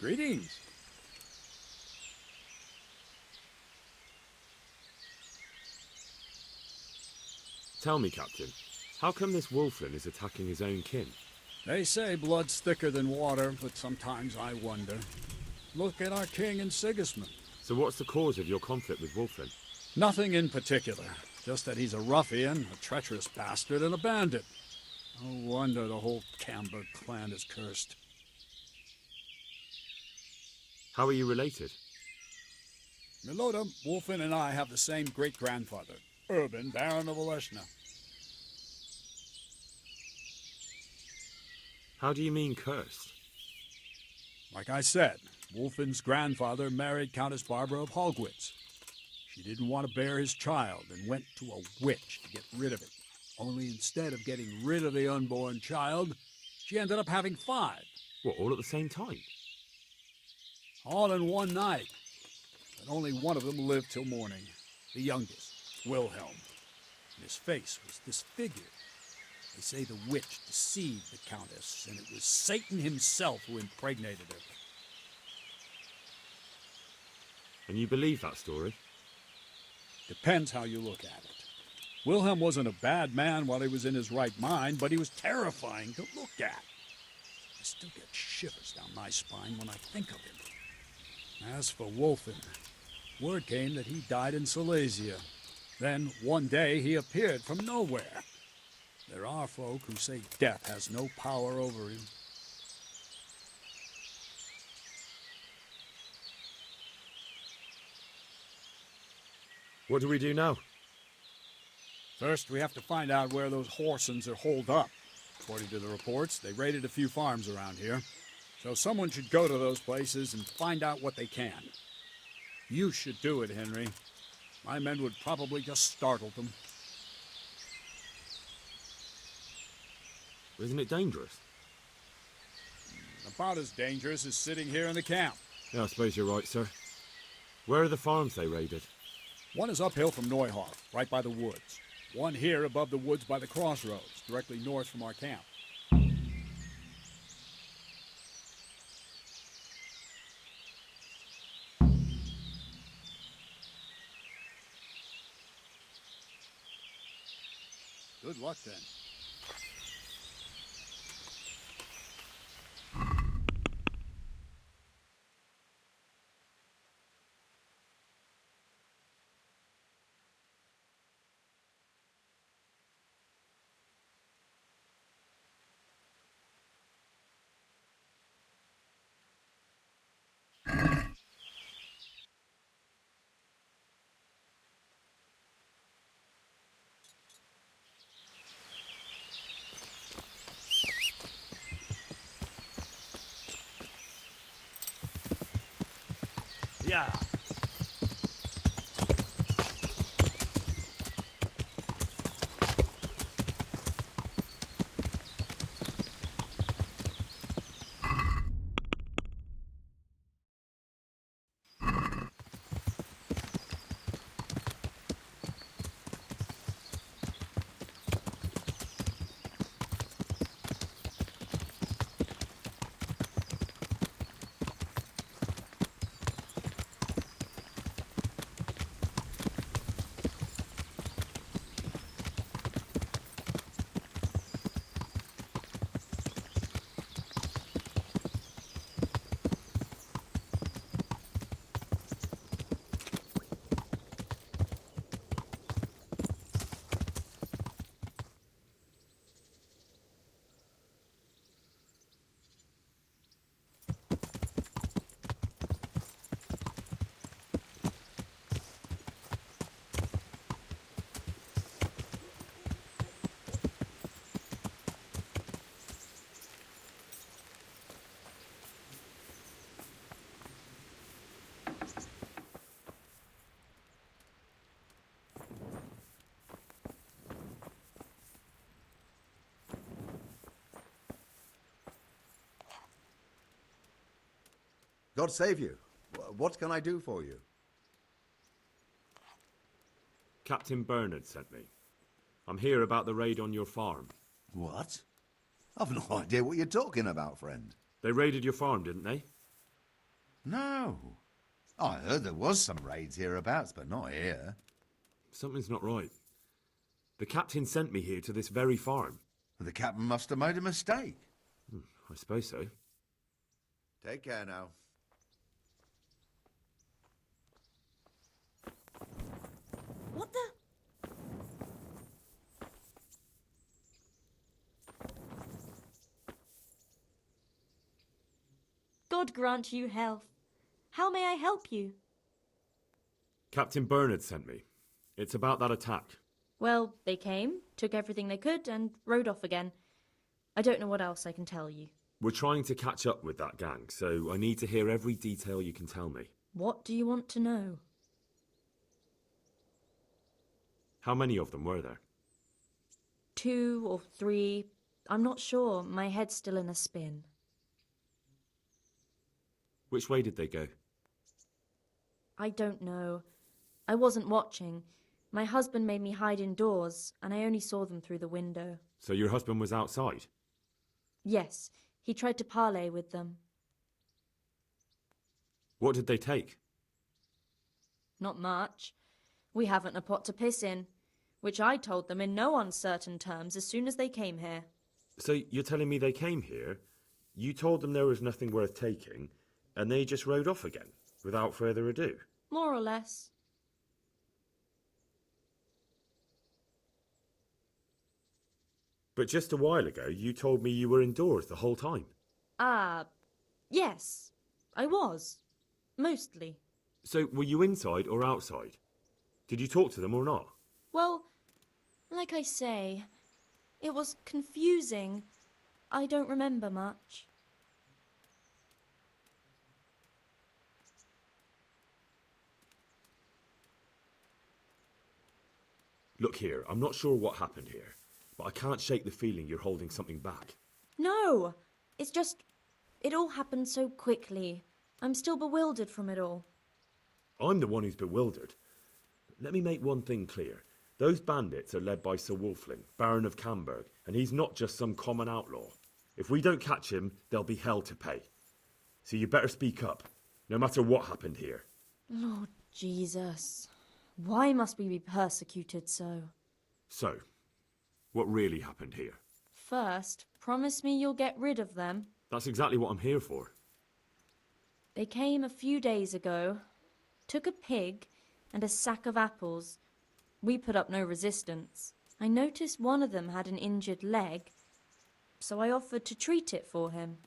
Greetings. Tell me, Captain, how come this wolfling is attacking his own kin? They say blood's thicker than water, but sometimes I wonder. Look at our king and Sigismund. So what's the cause of your conflict with Wolflin? Nothing in particular, just that he's a ruffian, a treacherous bastard, and a bandit. No wonder the whole Camber clan is cursed. How are you related? Milota, Wolfin, and I have the same great-grandfather, Urban, Baron of Oleshna. How do you mean cursed? Like I said, Wolfin's grandfather married Countess Barbara of Hogwitz. She didn't want to bear his child and went to a witch to get rid of it. Only instead of getting rid of the unborn child, she ended up having 5. What, all at the same time? All in one night. But only one of them lived till morning. The youngest, Wilhelm. And his face was disfigured. They say the witch deceived the Countess, and it was Satan himself who impregnated her. And you believe that story? Depends how you look at it. Wilhelm wasn't a bad man while he was in his right mind, but he was terrifying to look at. I still get shivers down my spine when I think of him. As for Wolfen, word came that he died in Silesia. Then, one day, he appeared from nowhere. There are folk who say death has no power over him. What do we do now? First, we have to find out where those Horsons are holed up. According to the reports, they raided a few farms around here. So someone should go to those places and find out what they can. You should do it, Henry. My men would probably just startle them. Isn't it dangerous? About as dangerous as sitting here in the camp. Yeah, I suppose you're right, sir. Where are the farms they raided? One is uphill from Neuhoff, right by the woods. One here above the woods by the crossroads, directly north from our camp. Good luck, then. Yeah. God save you. What can I do for you? Captain Bernard sent me. I'm here about the raid on your farm. What? I've no idea what you're talking about, friend. They raided your farm, didn't they? No. I heard there was some raids hereabouts, but not here. Something's not right. The captain sent me here to this very farm. The captain must have made a mistake. I suppose so. Take care now. What the? God grant you health. How may I help you? Captain Bernard sent me. It's about that attack. Well, they came, took everything they could, and rode off again. I don't know what else I can tell you. We're trying to catch up with that gang, so I need to hear every detail you can tell me. What do you want to know? How many of them were there? 2 or 3. I'm not sure. My head's still in a spin. Which way did they go? I don't know. I wasn't watching. My husband made me hide indoors, and I only saw them through the window. So your husband was outside? Yes, he tried to parley with them. What did they take? Not much. We haven't a pot to piss in, which I told them in no uncertain terms as soon as they came here. So you're telling me they came here, you told them there was nothing worth taking, and they just rode off again, without further ado? More or less. But just a while ago, you told me you were indoors the whole time. Yes, I was. Mostly. So were you inside or outside? Did you talk to them or not? Well, like I say, it was confusing. I don't remember much. Look here, I'm not sure what happened here, but I can't shake the feeling you're holding something back. No, it's just, it all happened so quickly. I'm still bewildered from it all. I'm the one who's bewildered. Let me make one thing clear. Those bandits are led by Sir Wolfling, Baron of Camberg, and he's not just some common outlaw. If we don't catch him, there'll be hell to pay. So you better speak up, no matter what happened here. Lord Jesus, why must we be persecuted so? So, what really happened here? First, promise me you'll get rid of them. That's exactly what I'm here for. They came a few days ago, took a pig and a sack of apples. We put up no resistance. I noticed one of them had an injured leg, so I offered to treat it for him.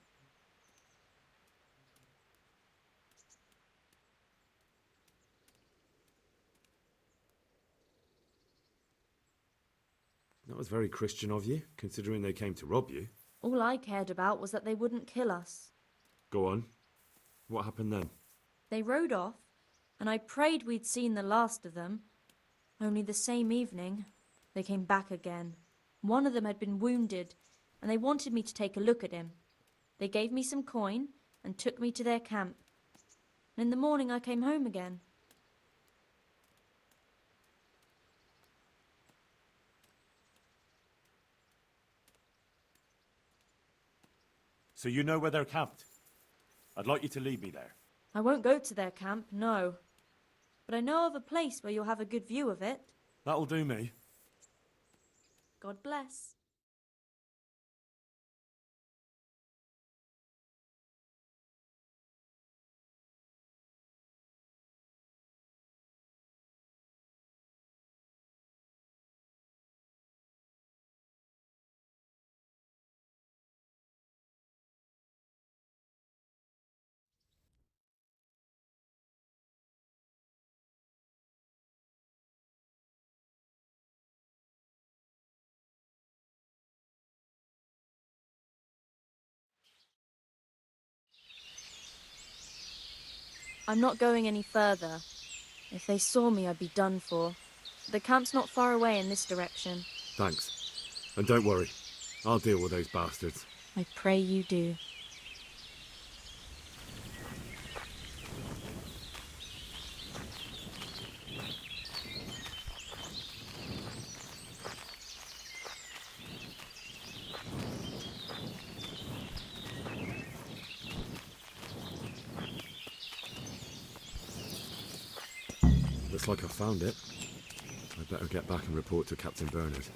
That was very Christian of you, considering they came to rob you. All I cared about was that they wouldn't kill us. Go on. What happened then? They rode off, and I prayed we'd seen the last of them. Only the same evening, they came back again. One of them had been wounded, and they wanted me to take a look at him. They gave me some coin and took me to their camp. And in the morning I came home again. So you know where they're camped? I'd like you to lead me there. I won't go to their camp, no. But I know of a place where you'll have a good view of it. That'll do me. God bless. I'm not going any further. If they saw me, I'd be done for. The camp's not far away in this direction. Thanks. And don't worry, I'll deal with those bastards. I pray you do. Looks like I found it. I'd better get back and report to Captain Bernard.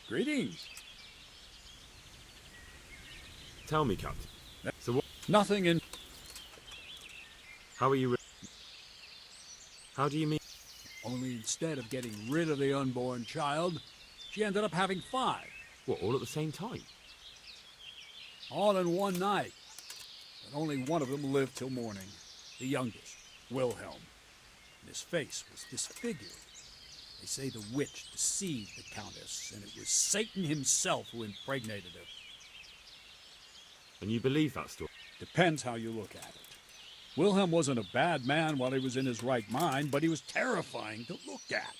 Greetings. Tell me, Captain. So what? Nothing in... How are you? How do you mean? Only instead of getting rid of the unborn child, she ended up having 5. What, all at the same time? All in one night. But only one of them lived till morning. The youngest, Wilhelm. And his face was disfigured. They say the witch deceived the Countess, and it was Satan himself who impregnated her. And you believe that story? Depends how you look at it. Wilhelm wasn't a bad man while he was in his right mind, but he was terrifying to look at.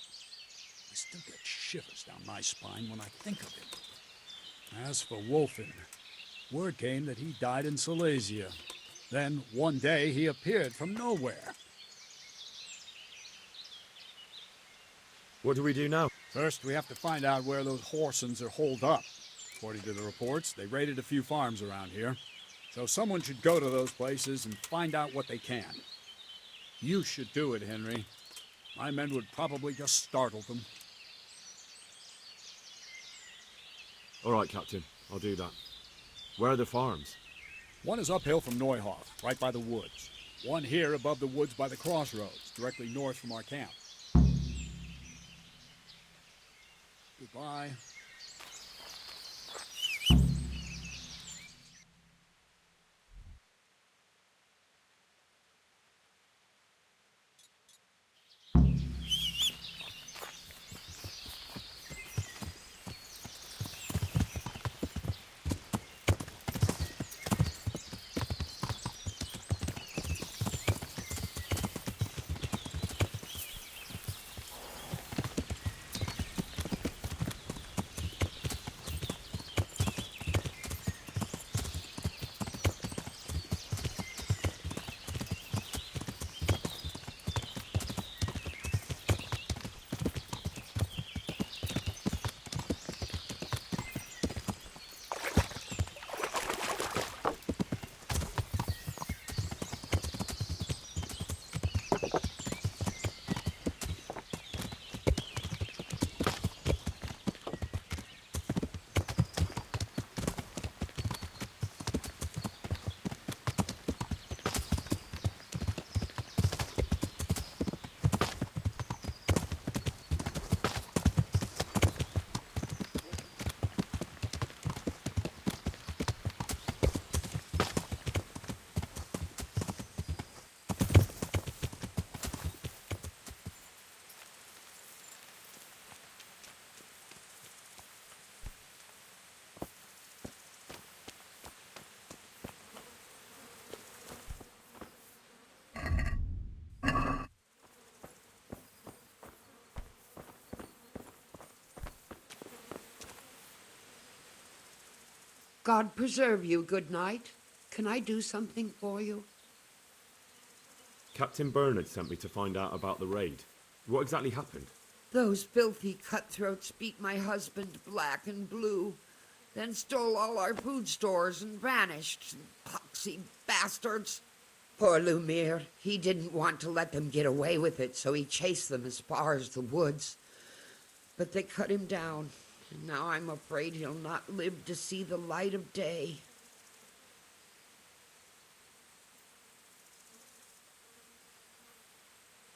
I still get shivers down my spine when I think of him. As for Wolfen, word came that he died in Silesia. Then, one day, he appeared from nowhere. What do we do now? First, we have to find out where those Horsens are holed up. According to the reports, they raided a few farms around here. So someone should go to those places and find out what they can. You should do it, Henry. My men would probably just startle them. All right, Captain. I'll do that. Where are the farms? One is uphill from Neuhof, right by the woods. One here above the woods by the crossroads, directly north from our camp. Goodbye. God preserve you. Good night. Can I do something for you? Captain Bernard sent me to find out about the raid. What exactly happened? Those filthy cutthroats beat my husband black and blue, then stole all our food stores and vanished. Poxy bastards. Poor Lumiere. He didn't want to let them get away with it, so he chased them as far as the woods. But they cut him down, and now I'm afraid he'll not live to see the light of day.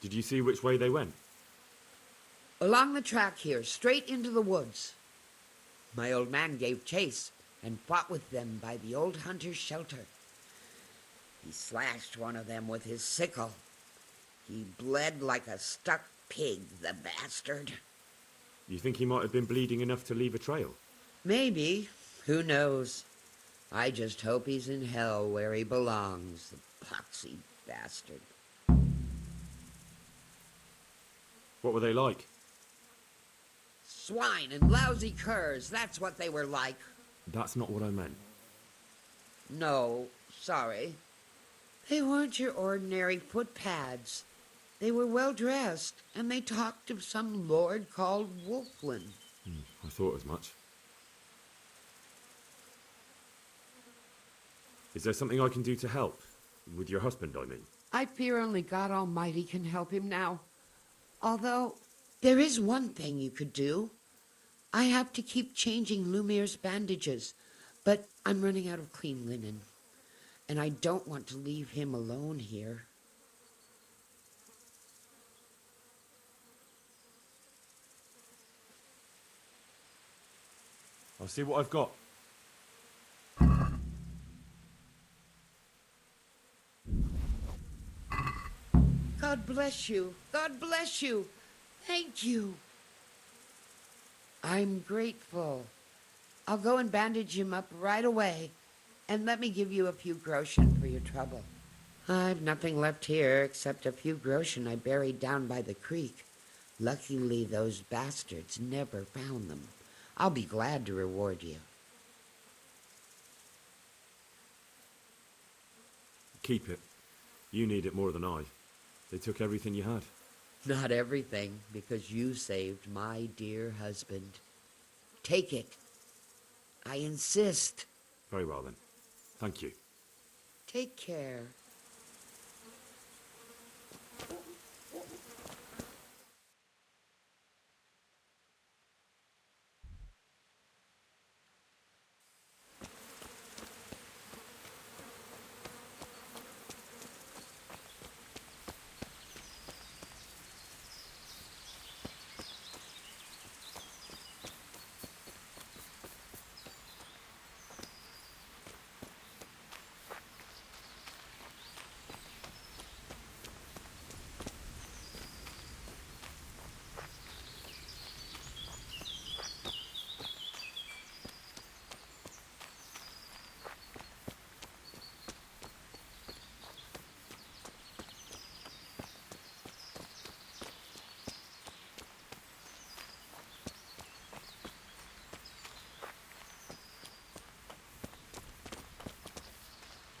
Did you see which way they went? Along the track here, straight into the woods. My old man gave chase and fought with them by the old hunter's shelter. He slashed one of them with his sickle. He bled like a stuck pig, the bastard. You think he might have been bleeding enough to leave a trail? Maybe. Who knows? I just hope he's in hell where he belongs, the poxy bastard. What were they like? Swine and lousy curs, that's what they were like. That's not what I meant. No, sorry. They weren't your ordinary footpads. They were well dressed, and they talked of some lord called Wolflin. I thought as much. Is there something I can do to help? With your husband, I mean. I fear only God Almighty can help him now. Although, there is one thing you could do. I have to keep changing Lumire's bandages, but I'm running out of clean linen, and I don't want to leave him alone here. I'll see what I've got. God bless you. God bless you. Thank you. I'm grateful. I'll go and bandage him up right away, and let me give you a few groschen for your trouble. I've nothing left here except a few groschen I buried down by the creek. Luckily, those bastards never found them. I'll be glad to reward you. Keep it. You need it more than I. They took everything you had. Not everything, because you saved my dear husband. Take it. I insist. Very well then. Thank you. Take care.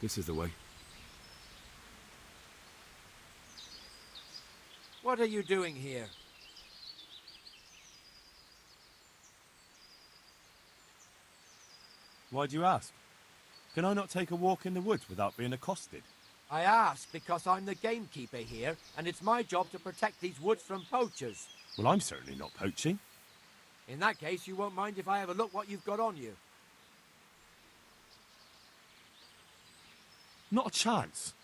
This is the way. What are you doing here? Why do you ask? Can I not take a walk in the woods without being accosted? I ask because I'm the gamekeeper here, and it's my job to protect these woods from poachers. Well, I'm certainly not poaching. In that case, you won't mind if I have a look what you've got on you. Not a chance.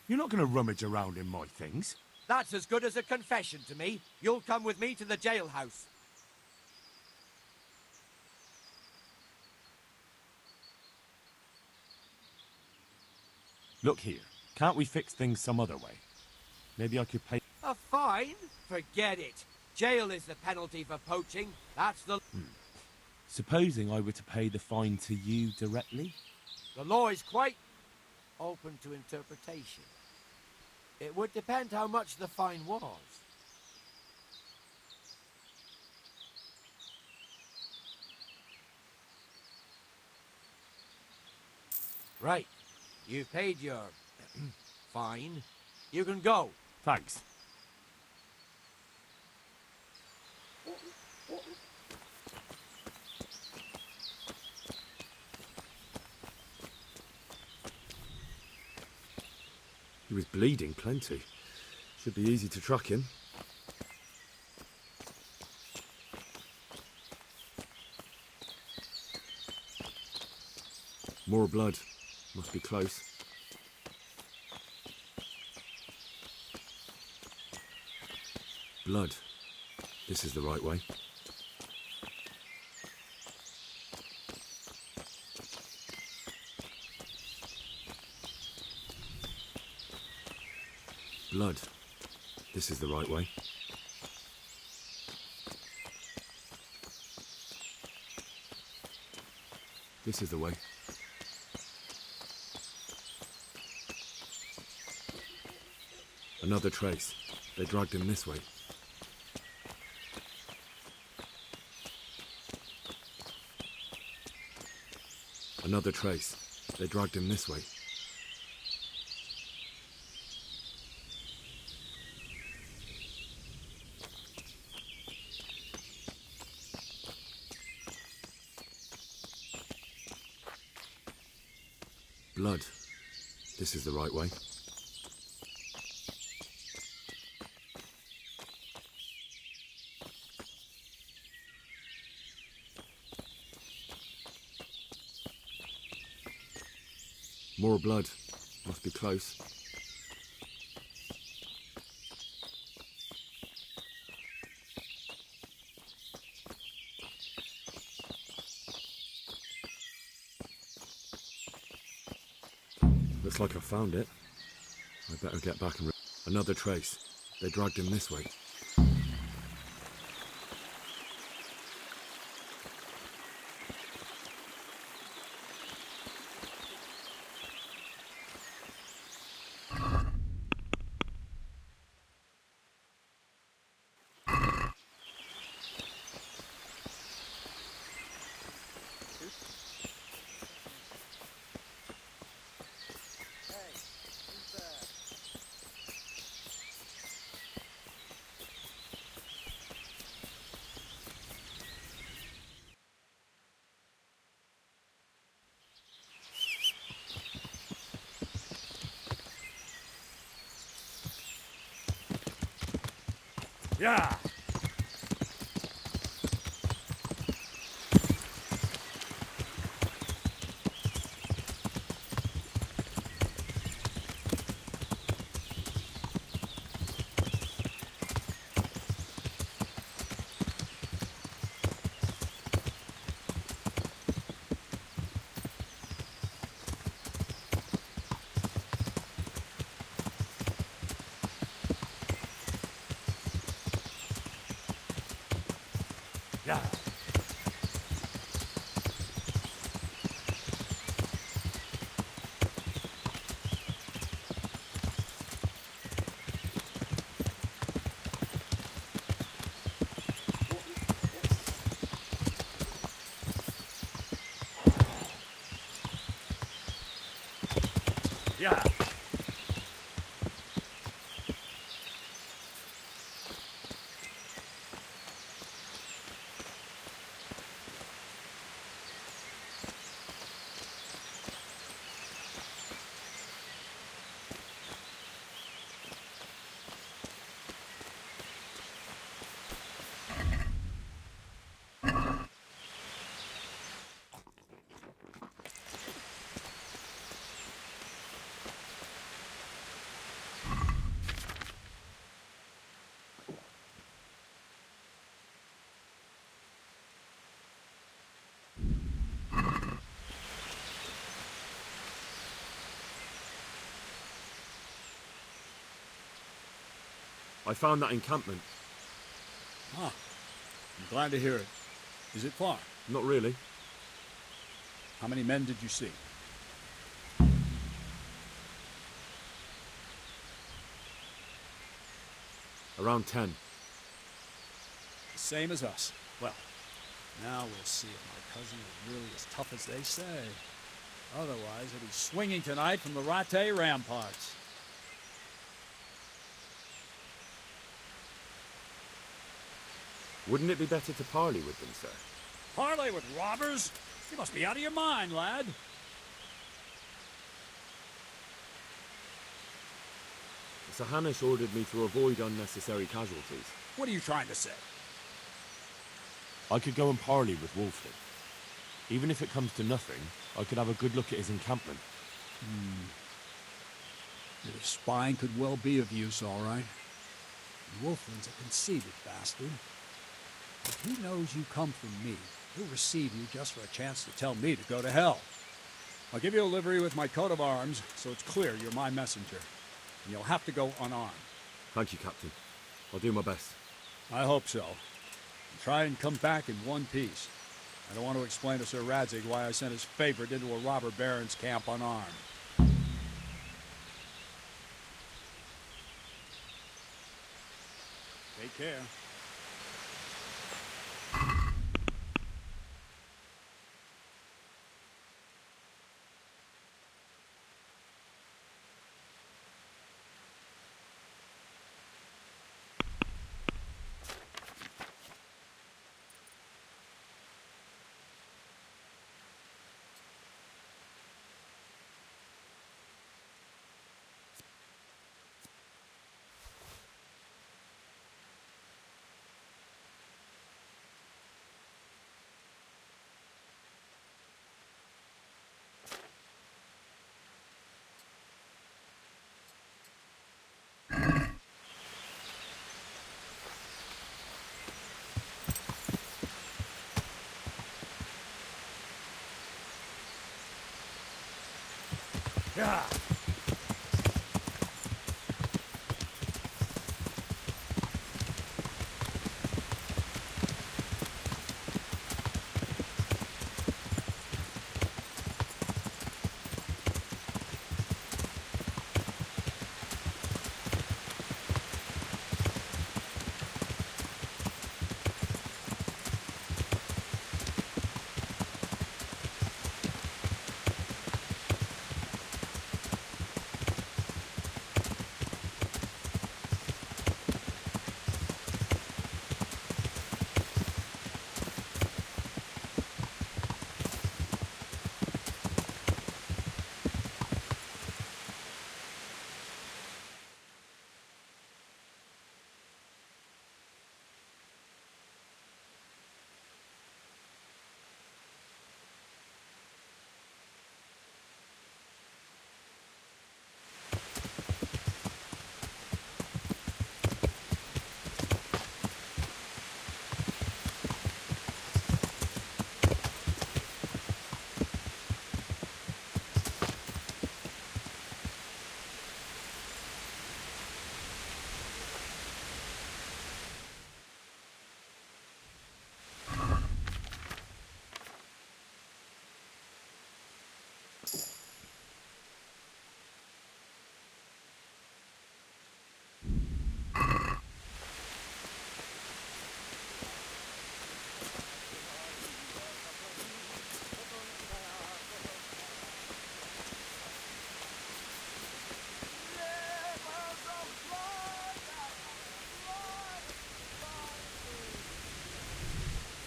You're not going to rummage around in my things. That's as good as a confession to me. You'll come with me to the jailhouse. Look here, can't we fix things some other way? Maybe I could pay... A fine? Forget it. Jail is the penalty for poaching. That's the... Supposing I were to pay the fine to you directly? The law is quite open to interpretation. It would depend how much the fine was. Right. You've paid your fine. You can go. Thanks. He was bleeding plenty. Should be easy to track him. More blood. Must be close. Blood. This is the right way. Blood. This is the right way. This is the way. Another trace. They dragged him this way. Another trace. They dragged him this way. Blood. This is the right way. More blood. Must be close. Looks like I found it. I better get back and... Another trace. They dragged him this way. Yeah! Yeah. Yeah! I found that encampment. Ah, I'm glad to hear it. Is it far? Not really. How many men did you see? Around 10. The same as us. Well, now we'll see if my cousin is really as tough as they say. Otherwise, he'll be swinging tonight from the Rattay ramparts. Wouldn't it be better to parley with them, sir? Parley with robbers? You must be out of your mind, lad. Sir Hanish ordered me to avoid unnecessary casualties. What are you trying to say? I could go and parley with Wolfling. Even if it comes to nothing, I could have a good look at his encampment. Your spine could well be of use, all right. Wolfland's a conceited bastard. If he knows you come from me, he'll receive you just for a chance to tell me to go to hell. I'll give you a livery with my coat of arms, so it's clear you're my messenger. And you'll have to go unarmed. Thank you, Captain. I'll do my best. I hope so. And try and come back in one piece. I don't want to explain to Sir Radzig why I sent his favorite into a robber baron's camp unarmed. Take care. Yeah.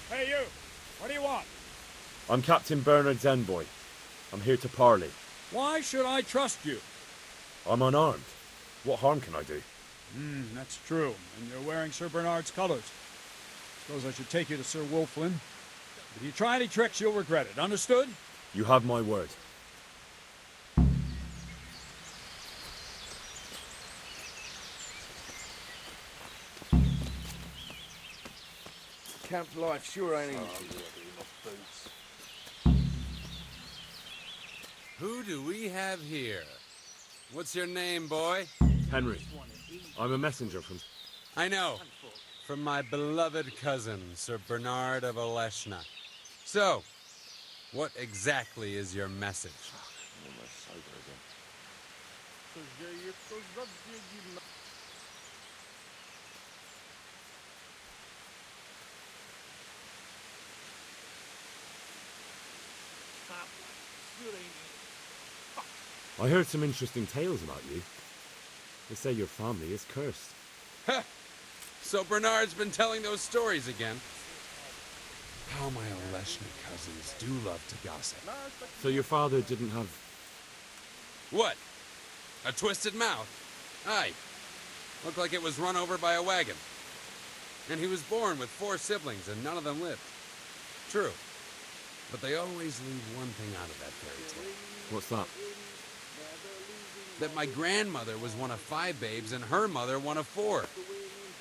Hey, you! What do you want? I'm Captain Bernard's envoy. I'm here to parley. Why should I trust you? I'm unarmed. What harm can I do? That's true. And you're wearing Sir Bernard's colors. Suppose I should take you to Sir Wolfland. If you try any tricks, you'll regret it. Understood? You have my word. Camp life sure ain't easy. Who do we have here? What's your name, boy? Henry, I'm a messenger from... I know. From my beloved cousin, Sir Bernard of Oleshna. So, what exactly is your message? I heard some interesting tales about you. They say your family is cursed. So Bernard's been telling those stories again. How my Oleshna cousins do love to gossip. So your father didn't have... What? A twisted mouth? Aye. Looked like it was run over by a wagon. And he was born with 4 siblings and none of them lived. True. But they always leave one thing out of that fairy tale. What's that? That my grandmother was one of 5 babes and her mother one of 4.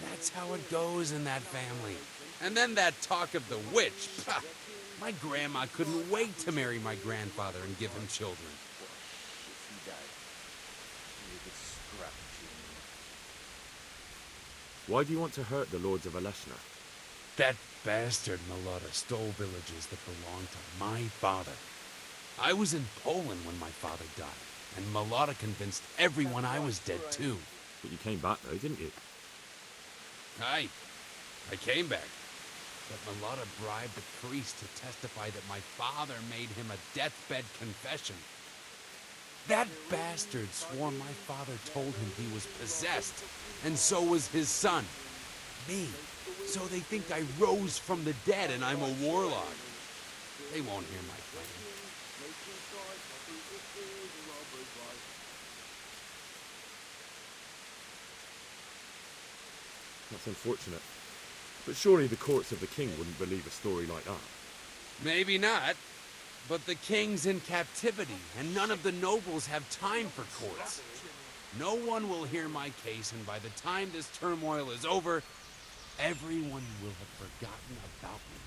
That's how it goes in that family. And then that talk of the witch. Pah! My grandma couldn't wait to marry my grandfather and give him children. Why do you want to hurt the lords of Aleshna? That bastard Malota stole villages that belonged to my father. I was in Poland when my father died, and Malota convinced everyone I was dead too. But you came back though, didn't you? I came back. But Malota bribed the priest to testify that my father made him a deathbed confession. That bastard swore my father told him he was possessed, and so was his son, me. So they think I rose from the dead and I'm a warlock. They won't hear my claim. That's unfortunate. But surely the courts of the king wouldn't believe a story like that. Maybe not, but the king's in captivity, and none of the nobles have time for courts. No one will hear my case, and by the time this turmoil is over, everyone will have forgotten about me.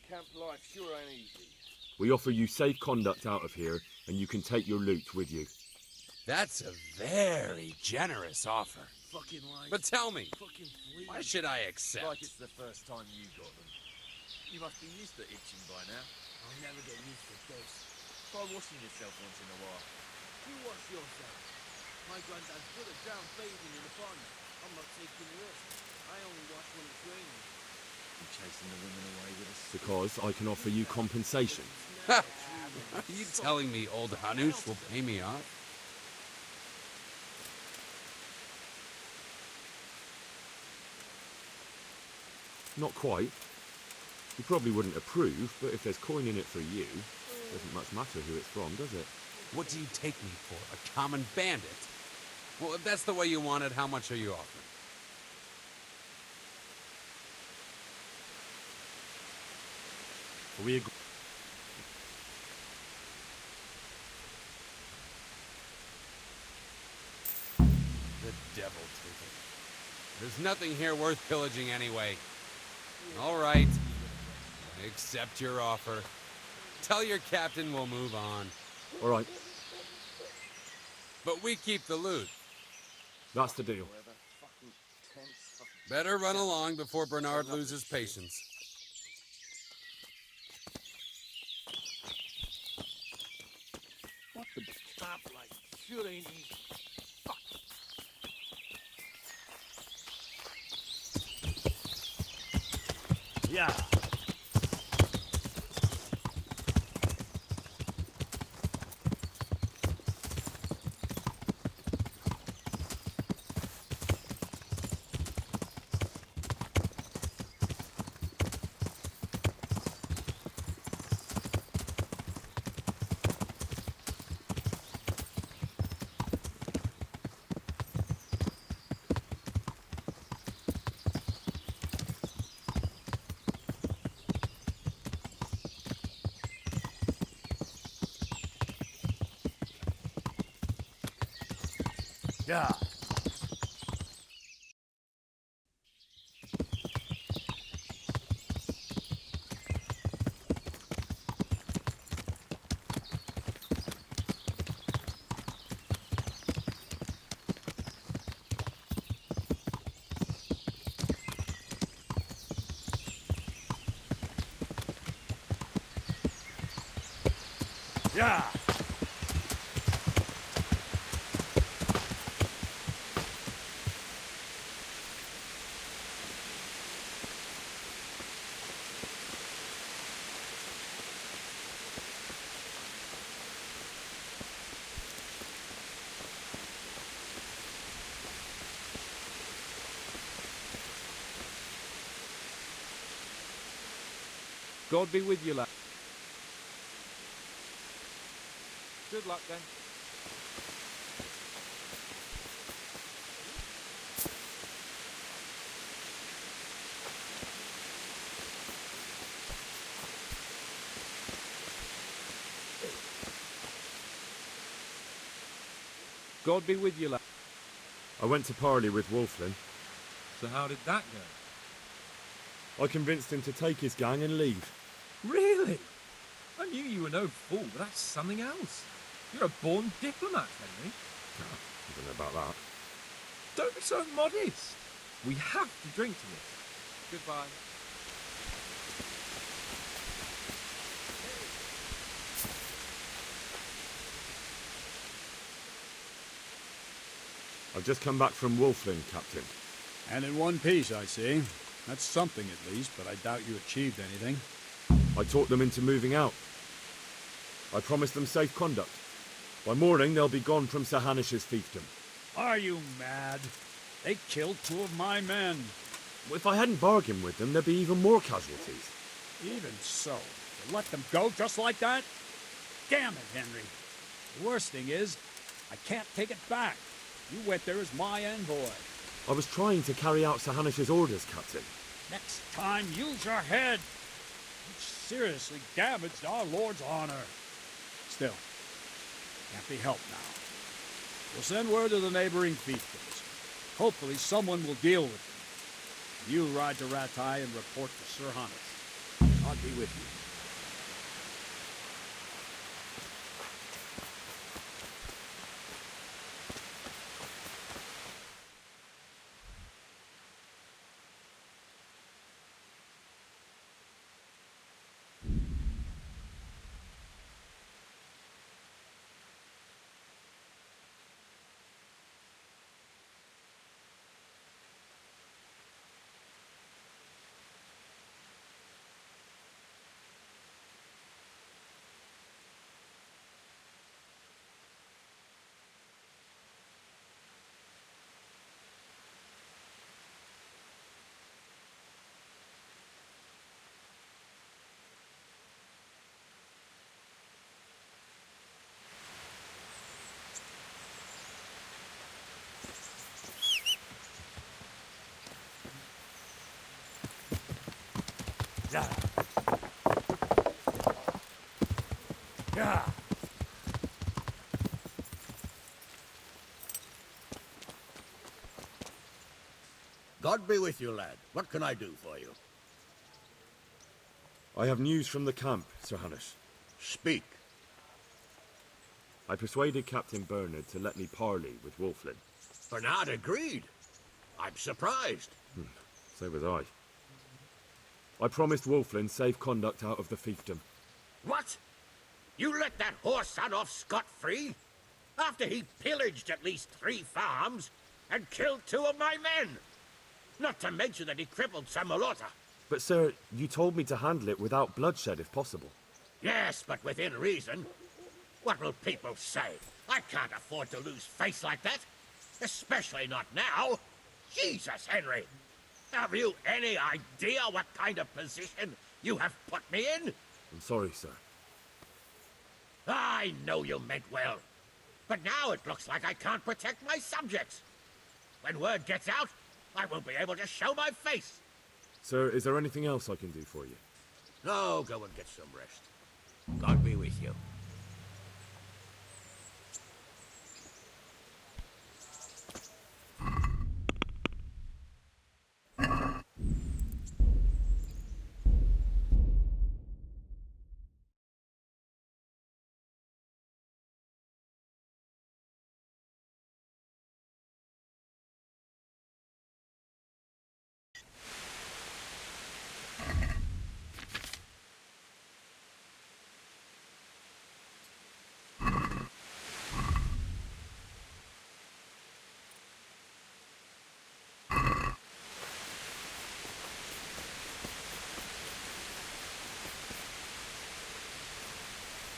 Camp life sure ain't easy. We offer you safe conduct out of here, and you can take your loot with you. That's a very generous offer. Fucking lies. But tell me, Fucking fleas. why should I accept? Like it's the first time you got them. You must be used to itching by now. I'll never get used to this. Try washing yourself once in a while. You wash yourself. My granddad's put us down bathing in a pond. I'm not taking the risk. I only wash when it's raining. You chasing the women away with us? Because I can offer you compensation. Are you telling me old Hanush will pay me off? Not quite. You probably wouldn't approve, but if there's coin in it for you, doesn't much matter who it's from, does it? What do you take me for, a common bandit? Well, if that's the way you want it, how much are you offering? We agree. The devil take it. There's nothing here worth pillaging anyway. All right. I accept your offer. Tell your captain we'll move on. All right, But we keep the loot. that's the deal. Better run along before Bernard loses patience. What the stop like? Sure ain't easy. Fuck. Yeah. Yeah. Yeah. God be with you, lad. Good luck then. God be with you, lad. I went to parley with Wolflin. So how did that go? I convinced him to take his gang and leave. Really? I knew you were no fool, but that's something else. You're a born diplomat, Henry. I don't know about that. Don't be so modest. We have to drink to this. Goodbye. I've just come back from Wolflin, Captain. And in one piece, I see. That's something at least, but I doubt you achieved anything. I talked them into moving out. I promised them safe conduct. By morning, they'll be gone from Sir Hanish's fiefdom. Are you mad? They killed 2 of my men. If I hadn't bargained with them, there'd be even more casualties. Even so, you let them go just like that? Damn it, Henry. The worst thing is, I can't take it back. You went there as my envoy. I was trying to carry out Sir Hanish's orders, Captain. Next time, use your head. You seriously damaged our Lord's honor. Still, can't be helped now. We'll send word to the neighboring fiefdoms. Hopefully someone will deal with them. You ride to Rattay and report to Sir Hanish. God be with you. Yeah. Yeah. God be with you, lad. What can I do for you? I have news from the camp, Sir Hanish. Speak. I persuaded Captain Bernard to let me parley with Wolflin. Bernard agreed. I'm surprised. So was I. I promised Wolflin safe conduct out of the fiefdom. What? You let that whoreson off scot-free? After he pillaged at least 3 farms and killed 2 of my men? Not to mention that he crippled some Malota. But, sir, you told me to handle it without bloodshed if possible. Yes, but within reason. What will people say? I can't afford to lose face like that. Especially not now. Jesus, Henry. Have you any idea what kind of position you have put me in? I'm sorry, sir. I know you meant well. But now it looks like I can't protect my subjects. When word gets out, I won't be able to show my face. Sir, is there anything else I can do for you? No, go and get some rest. God be with you.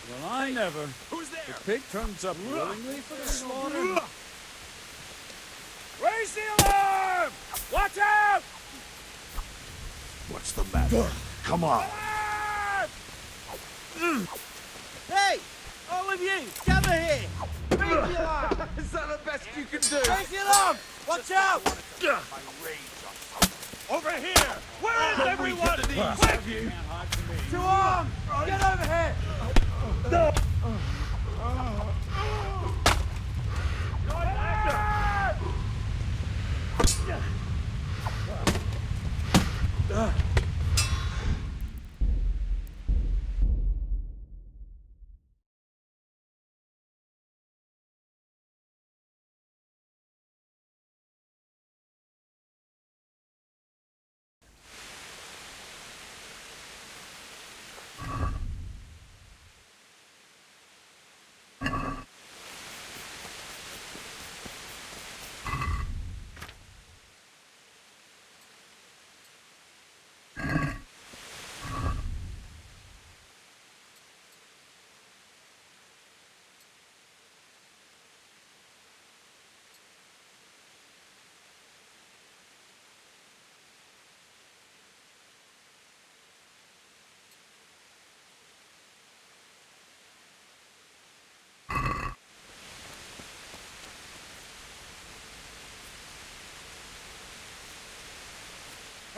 Well, I never. Who's there? The pig turns up willingly for the slaughter. Raise the alarm! Watch out! What's the matter? Come on. Hey! All of you, gather here! Raise the alarm! Is that the best you can do? Raise the alarm! Watch out! Over here! Where is everyone? Quick! To arms! Get over here! You're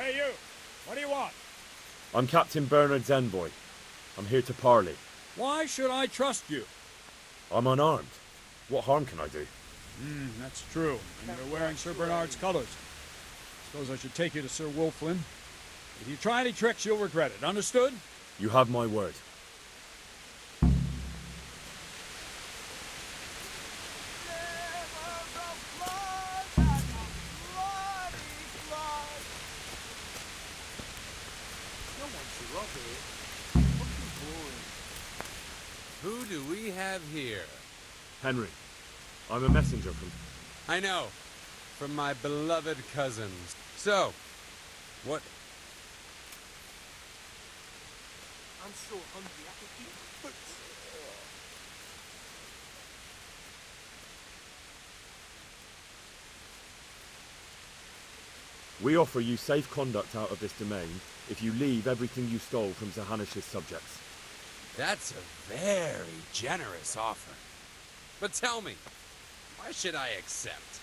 Hey, you! What do you want? I'm Captain Bernard's envoy. I'm here to parley. Why should I trust you? I'm unarmed. What harm can I do? That's true. And you're wearing Sir Bernard's colors. Suppose I should take you to Sir Wolflin. If you try any tricks, you'll regret it. Understood? You have my word. Who do we have here? Henry, I'm a messenger from... I know. From my beloved cousins. So, what? I'm so hungry I could eat my boots. We offer you safe conduct out of this domain if you leave everything you stole from Sir Hanish's subjects. That's a very generous offer. But tell me, why should I accept?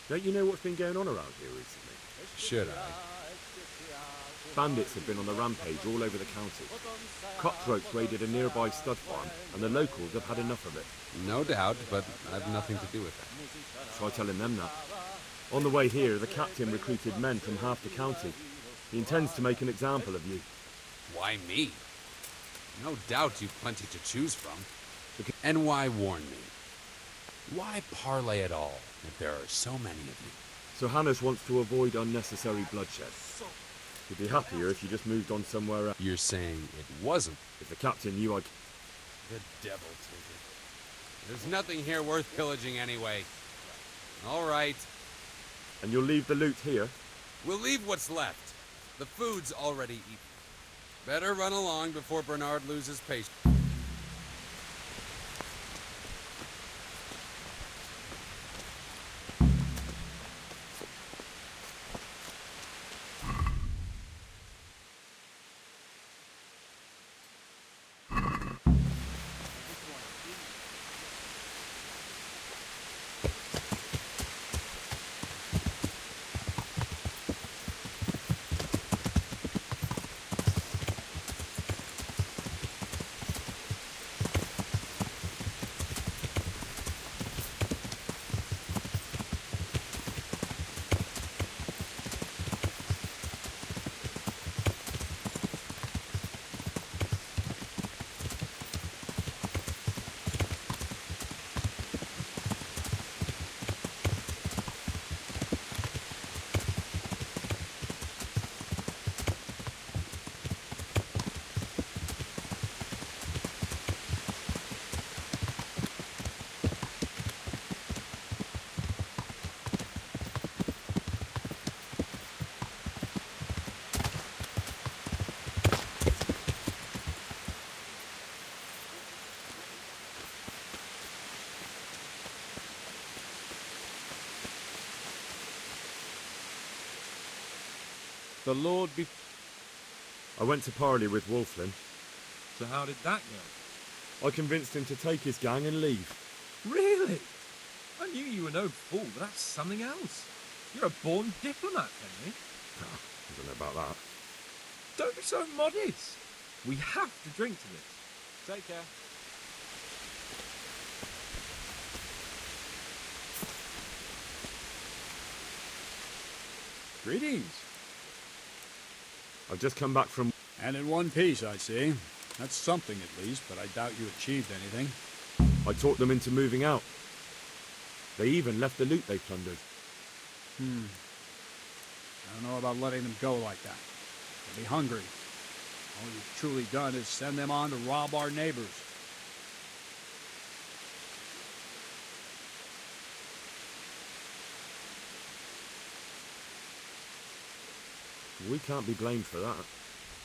Don't you know what's been going on around here recently? Should I? Bandits have been on the rampage all over the county. Cutthroats raided a nearby stud farm, and the locals have had enough of it. No doubt, but I've nothing to do with that. Try telling them that. On the way here, the captain recruited men from half the county. He intends to make an example of you. Why me? No doubt you've plenty to choose from. And why warn me? Why parley at all if there are so many of you? So Hannes wants to avoid unnecessary bloodshed. He'd be happier if you just moved on somewhere else. You're saying it wasn't? If the captain knew I'd... The devil take it. There's nothing here worth pillaging anyway. All right. And you'll leave the loot here? We'll leave what's left. The food's already eaten. Better run along before Bernard loses patience. The Lord be... I went to parley with Wolflin. So how did that go? I convinced him to take his gang and leave. Really? I knew you were no fool, but that's something else. You're a born diplomat, Henry. I don't know about that. Don't be so modest. We have to drink to this. Take care. Greetings. I've just come back from... And in one piece, I see. That's something at least, but I doubt you achieved anything. I talked them into moving out. They even left the loot they plundered. I don't know about letting them go like that. They'll be hungry. All you've truly done is send them on to rob our neighbors. We can't be blamed for that.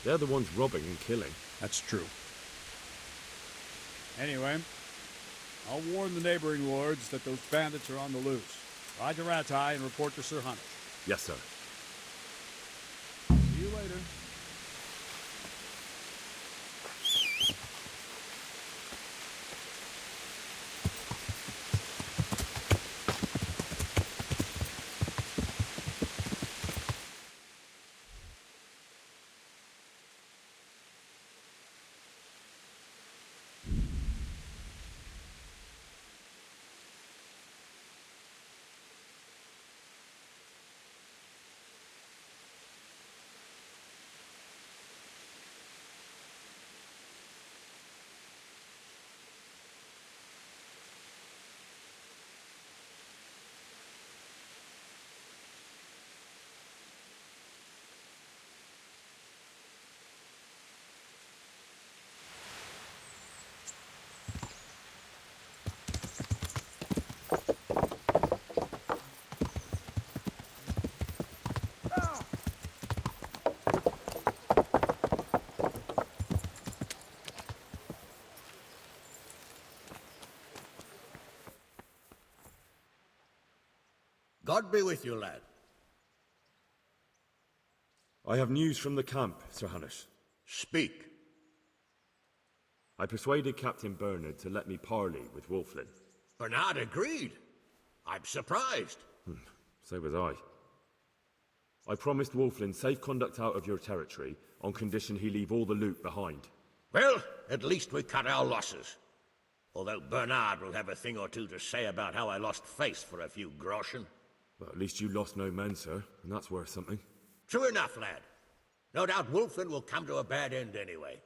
They're the ones robbing and killing. That's true. Anyway, I'll warn the neighboring lords that those bandits are on the loose. Ride to Ratai and report to Sir Hunter. Yes, sir. See you later. God be with you, lad. I have news from the camp, Sir Hanush. Speak. I persuaded Captain Bernard to let me parley with Wolflin. Bernard agreed. I'm surprised. So was I. I promised Wolflin safe conduct out of your territory on condition he leave all the loot behind. Well, at least we cut our losses. Although Bernard will have a thing or two to say about how I lost face for a few groschen. Well, at least you lost no men, sir, and that's worth something. True enough, lad. No doubt Wolflin will come to a bad end anyway.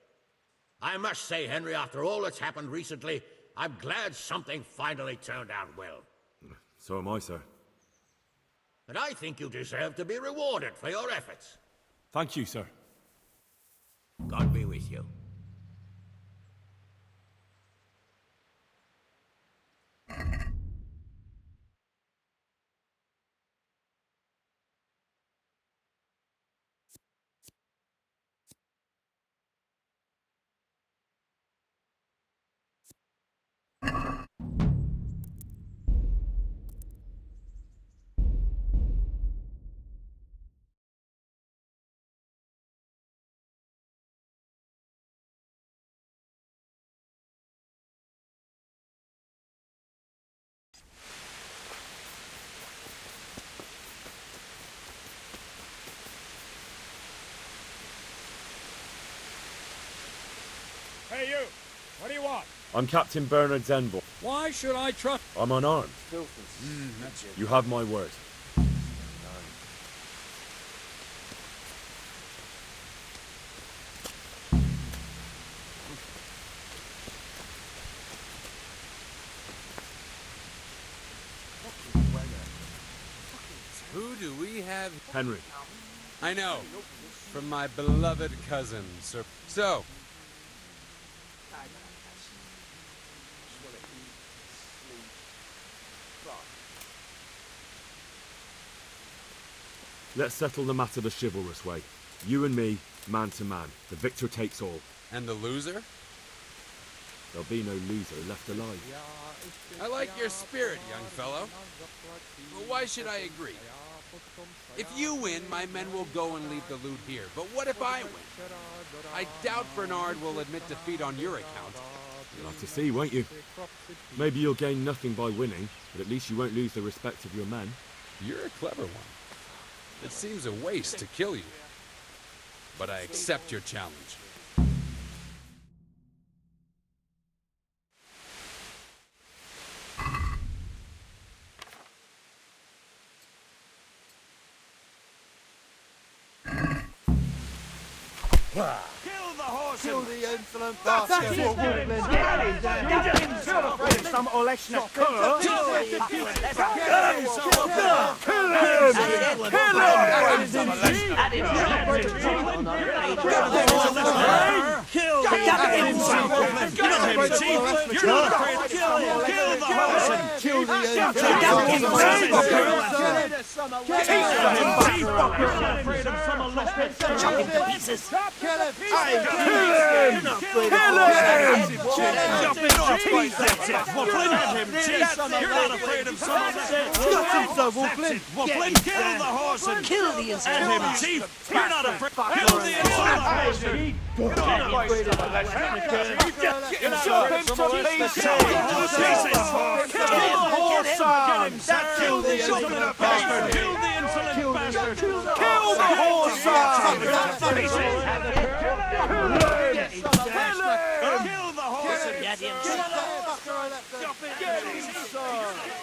I must say, Henry, after all that's happened recently, I'm glad something finally turned out well. So am I, sir. And I think you deserve to be rewarded for your efforts. Thank you, sir. God be with you. Hey, you! What do you want? I'm Captain Bernard's envoy. Why should I trust? I'm unarmed. That's it. You have my word. Who do we have? Henry. I know. From my beloved cousin, Sir. So, Let's settle the matter the chivalrous way. You and me, man to man. The victor takes all. and the loser? There'll be no loser left alive. I like your spirit, young fellow. But why should I agree? If you win, my men will go and leave the loot here. But what if I win? I doubt Bernard will admit defeat on your account. You'll have to see, won't you? Maybe you'll gain nothing by winning, but at least you won't lose the respect of your men. You're a clever one. It seems a waste to kill you. But I accept your challenge. Kill the insolent bastard! Some Oleshna Kill the horse and kill the insolent chief! You're not afraid! Kill the insolent bastard! You're not afraid of Kill the insolent bastard! Kill the insolent bastard! Kill the horse! Kill the horse and get him! Get him, sir!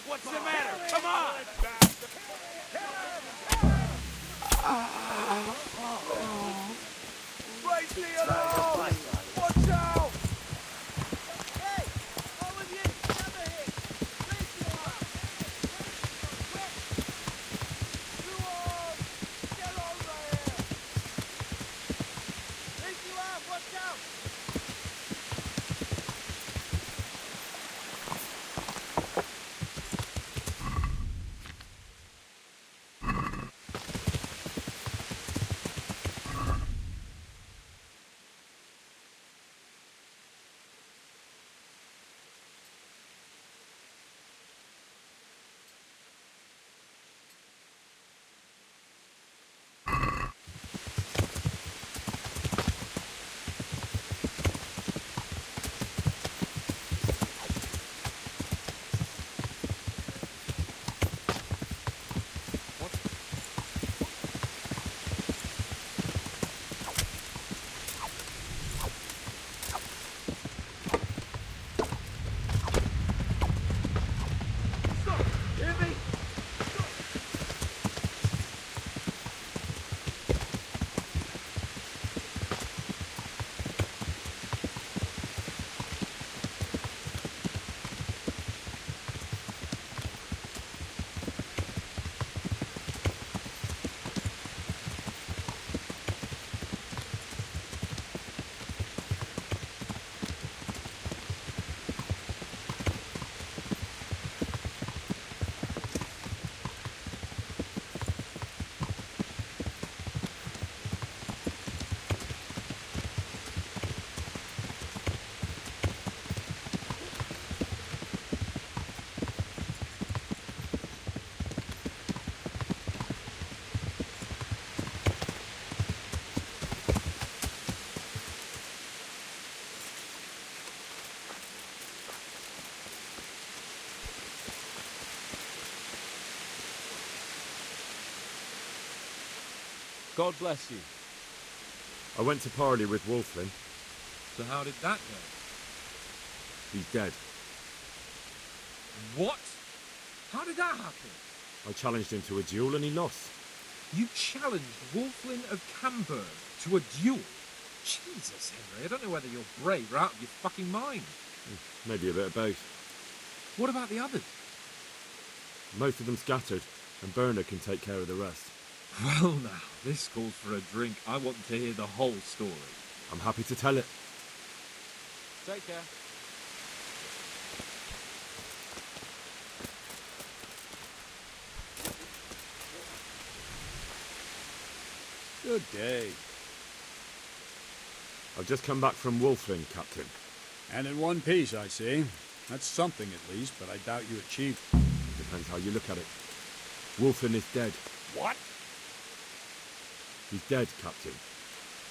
What's the matter? Come on! Right the alarm! Watch out! Hey! All of you, gather here! Raise your arms! Quick! You all! Get over here! Raise your arms! Watch out! God bless you. I went to parley with Wolflin. So how did that go? He's dead. What? How did that happen? I challenged him to a duel and he lost. You challenged Wolflin of Camberg to a duel? Jesus, Henry, I don't know whether you're brave or out of your fucking mind. Maybe a bit of both. What about the others? Most of them scattered, and Bernard can take care of the rest. Well now, this calls for a drink. I want to hear the whole story. I'm happy to tell it. Take care. Good day. I've just come back from Wolflin, Captain. And in one piece, I see. That's something at least, but I doubt you achieved. Depends how you look at it. Wolflin is dead. What? He's dead, Captain.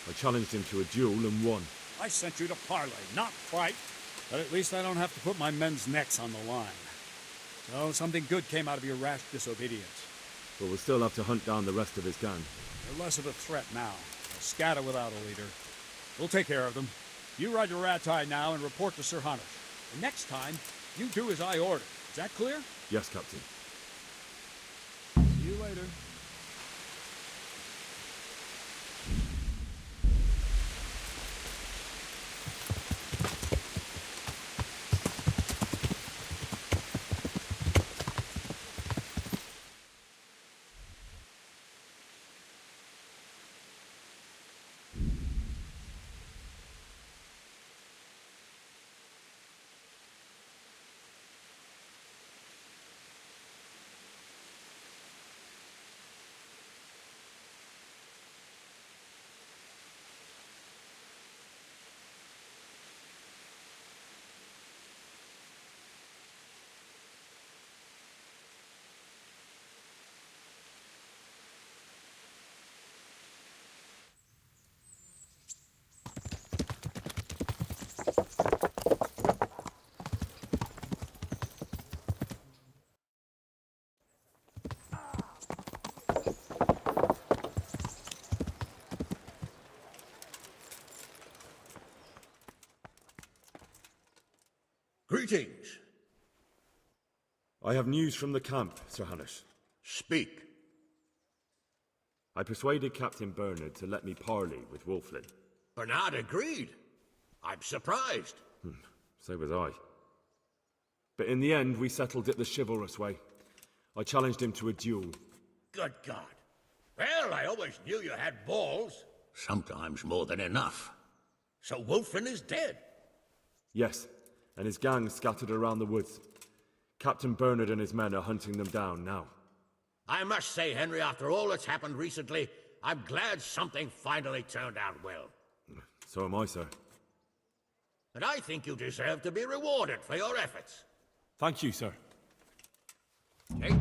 I challenged him to a duel and won. I sent you to parley, not fight. But at least I don't have to put my men's necks on the line. So something good came out of your rash disobedience. But we'll still have to hunt down the rest of his gang. They're less of a threat now. They'll scatter without a leader. We'll take care of them. You ride your rat-tie now and report to Sir Hunter. And next time, you do as I order. Is that clear? Yes, Captain. See you later. Greetings. I have news from the camp, Sir Hannes. Speak. I persuaded Captain Bernard to let me parley with Wolflin. Bernard agreed. I'm surprised. So was I. But in the end, we settled it the chivalrous way. I challenged him to a duel. Good God. Well, I always knew you had balls. Sometimes more than enough. So Wolflin is dead. Yes, and his gang scattered around the woods. Captain Bernard and his men are hunting them down now. I must say, Henry, after all that's happened recently, I'm glad something finally turned out well. So am I, sir. And I think you deserve to be rewarded for your efforts. Thank you, sir. Take